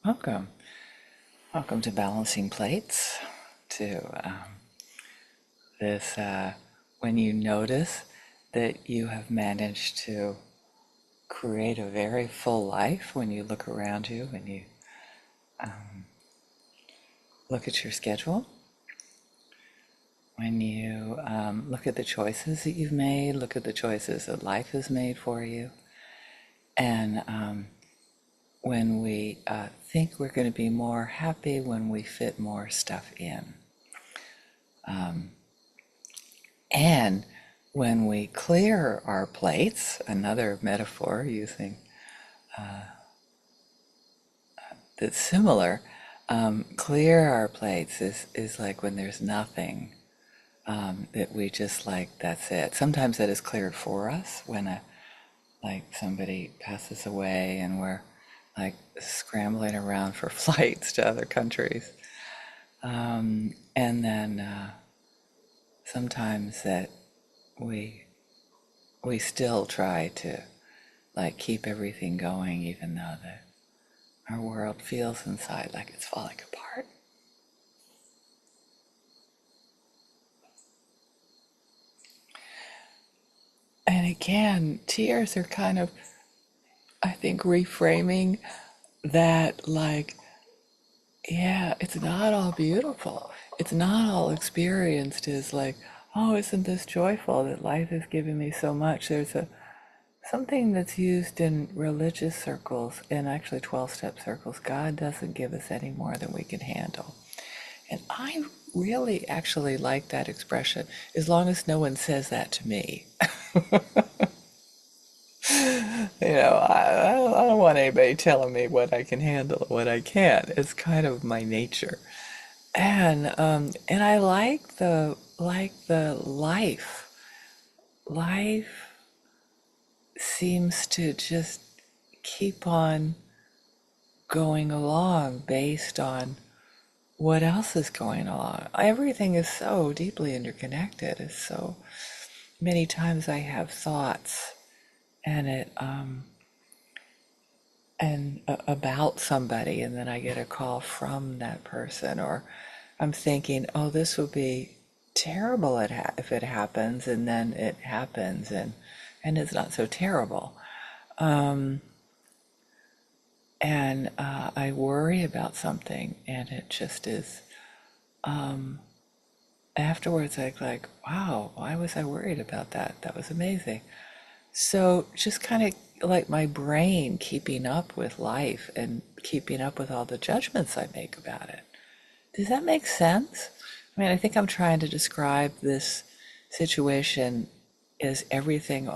Welcome. Welcome to Balancing Plates, to this, when you notice that you have managed to create a very full life when you look around you, when you look at your schedule, when you look at the choices that you've made, look at the choices that life has made for you, and when we think we're going to be more happy when we fit more stuff in. And when we clear our plates, another metaphor using that's similar, clear our plates is like when there's nothing, that we just like, that's it. Sometimes that is cleared for us when like somebody passes away and we're like scrambling around for flights to other countries. And then sometimes that we we still try to like keep everything going even though our world feels inside like it's falling apart. And again, tears are kind of, I think, reframing that, like, yeah, it's not all beautiful. It's not all experienced as like, oh, isn't this joyful that life has given me so much? There's a something that's used in religious circles and actually 12-step circles. God doesn't give us any more than we can handle. And I really actually like that expression, as long as no one says that to me. I don't want anybody telling me what I can handle or what I can't. It's kind of my nature. And I like the life. Life seems to just keep on going along based on what else is going on. Everything is so deeply interconnected. It's so many times I have thoughts and it and about somebody, and then I get a call from that person, or I'm thinking, oh, this would be terrible if it happens, and then it happens, and it's not so terrible. And I worry about something, and it just is. Afterwards, like, wow, why was I worried about that? That was amazing. So just kind of like my brain keeping up with life and keeping up with all the judgments I make about it. Does that make sense? I mean, I think I'm trying to describe this situation as everything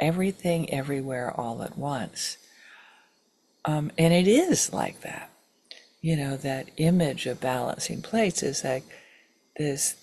everywhere all at once. And it is like that. That image of balancing plates is like these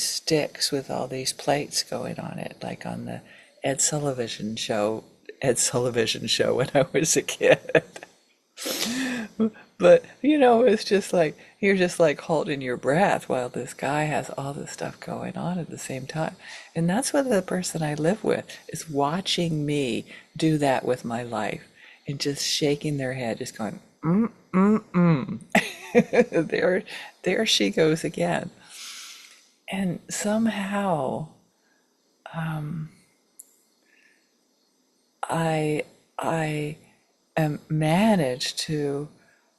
sticks with all these plates going on it, like on the Ed Sullivan show, when I was a kid. But it's just like you're just like holding your breath while this guy has all this stuff going on at the same time. And that's what the person I live with is watching me do that with my life and just shaking their head, just going, there, there she goes again. And somehow I am managed to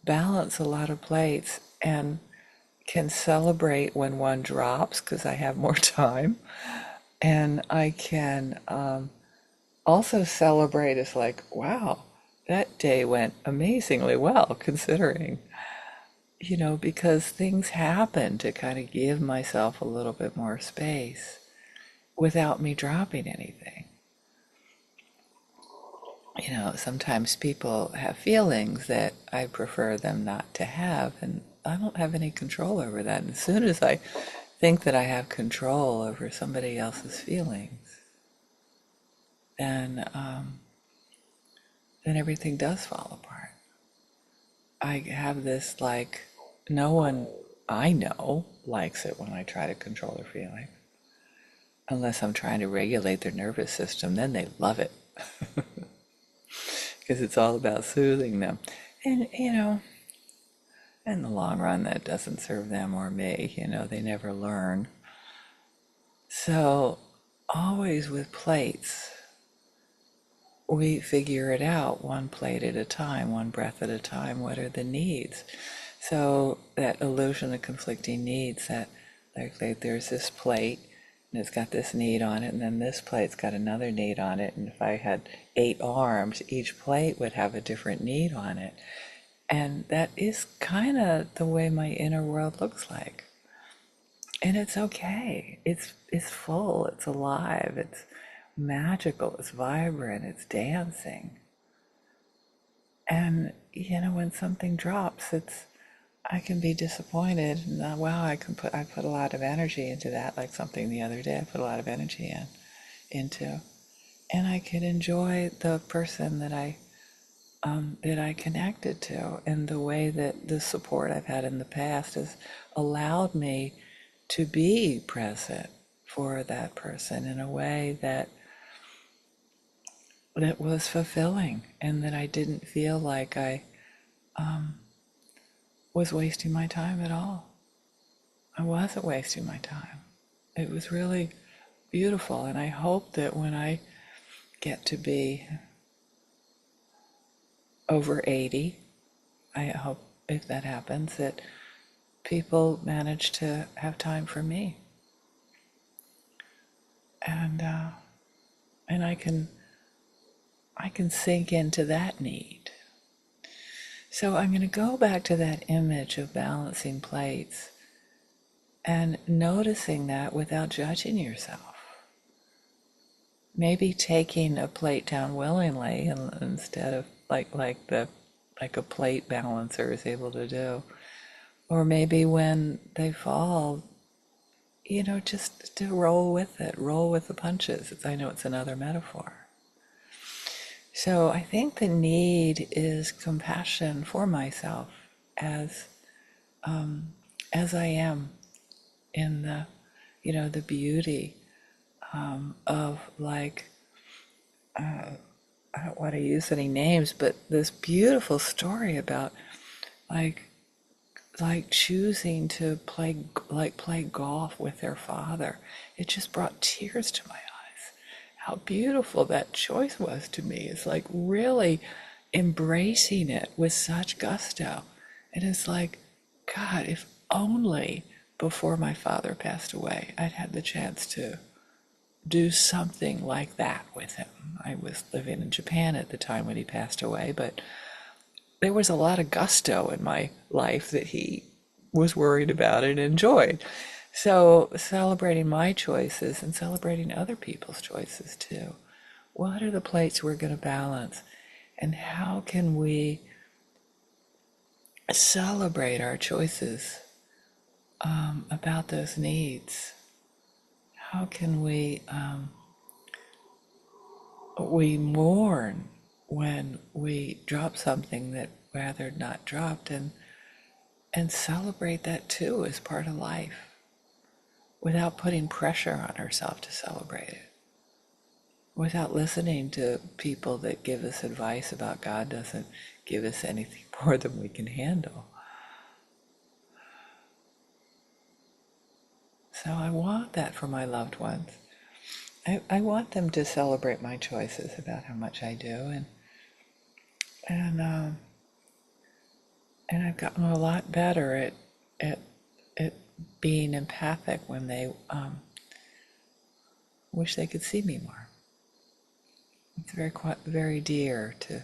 balance a lot of plates and can celebrate when one drops because I have more time. And I can also celebrate as like, wow, that day went amazingly well considering, because things happen to kind of give myself a little bit more space without me dropping anything. Sometimes people have feelings that I prefer them not to have, and I don't have any control over that. And as soon as I think that I have control over somebody else's feelings, then everything does fall apart. I have this like, no one I know likes it when I try to control their feelings. Unless I'm trying to regulate their nervous system, then they love it. Because it's all about soothing them. And, in the long run, that doesn't serve them or me. They never learn. So, always with plates, we figure it out one plate at a time, one breath at a time. What are the needs? So, that illusion of conflicting needs, that like there's this plate and it's got this need on it, and then this plate's got another need on it. And if I had 8 arms, each plate would have a different need on it. And that is kind of the way my inner world looks like. And it's okay. It's full, it's alive, it's magical, it's vibrant, it's dancing. And when something drops, I can be disappointed. And, wow, I put a lot of energy into that, like something the other day I put a lot of energy into. And I could enjoy the person that I connected to, and the way that the support I've had in the past has allowed me to be present for that person in a way that was fulfilling, and that I didn't feel like I was wasting my time at all. I wasn't wasting my time. It was really beautiful, and I hope that when I get to be over 80, I hope if that happens that people manage to have time for me, and and I can sink into that need. So I'm going to go back to that image of balancing plates and noticing that without judging yourself. Maybe taking a plate down willingly, and instead of like a plate balancer is able to do. Or maybe when they fall, just to roll with it, roll with the punches. I know it's another metaphor. So I think the need is compassion for myself as as I am in the beauty of, like, I don't want to use any names, but this beautiful story about like choosing to play golf with their father. It just brought tears to my eyes. How beautiful that choice was to me. It's like really embracing it with such gusto. And it's like, God, if only before my father passed away, I'd had the chance to do something like that with him. I was living in Japan at the time when he passed away, but there was a lot of gusto in my life that he was worried about and enjoyed. So celebrating my choices and celebrating other people's choices too. What are the plates we're going to balance? And how can we celebrate our choices about those needs? How can we mourn when we drop something that rather not dropped, and celebrate that too as part of life without putting pressure on ourselves to celebrate it, without listening to people that give us advice about God doesn't give us anything more than we can handle. So I want that for my loved ones. I want them to celebrate my choices about how much I do, and and I've gotten a lot better at at being empathic when they wish they could see me more. It's very dear to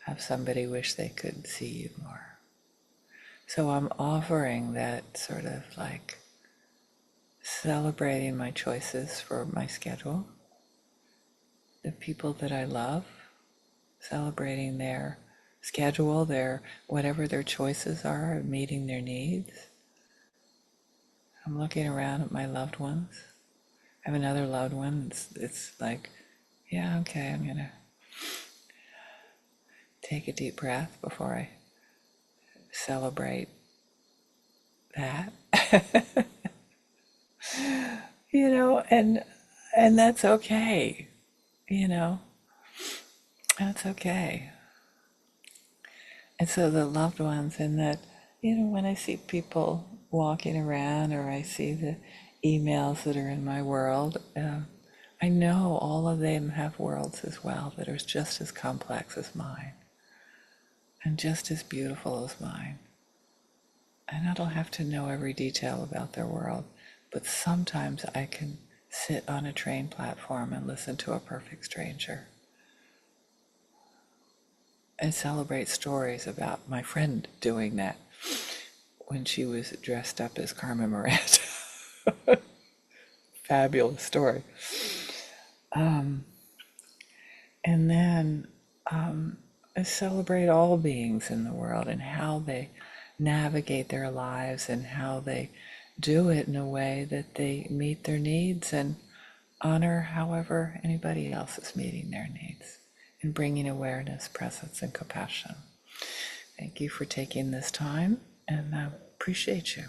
have somebody wish they could see you more. So I'm offering that sort of like celebrating my choices for my schedule, the people that I love, celebrating their schedule, their whatever their choices are, meeting their needs. I'm looking around at my loved ones. I have another loved one. It's like, yeah, okay, I'm gonna take a deep breath before I celebrate that. And that's okay. you know, that's okay. And so the loved ones, and that, when I see people walking around or I see the emails that are in my world, I know all of them have worlds as well that are just as complex as mine and just as beautiful as mine. And I don't have to know every detail about their world, but sometimes I can sit on a train platform and listen to a perfect stranger and celebrate stories about my friend doing that when she was dressed up as Carmen Miranda. Fabulous story. And then I celebrate all beings in the world and how they navigate their lives and how they do it in a way that they meet their needs and honor however anybody else is meeting their needs and bringing awareness, presence, and compassion. Thank you for taking this time, and I appreciate you.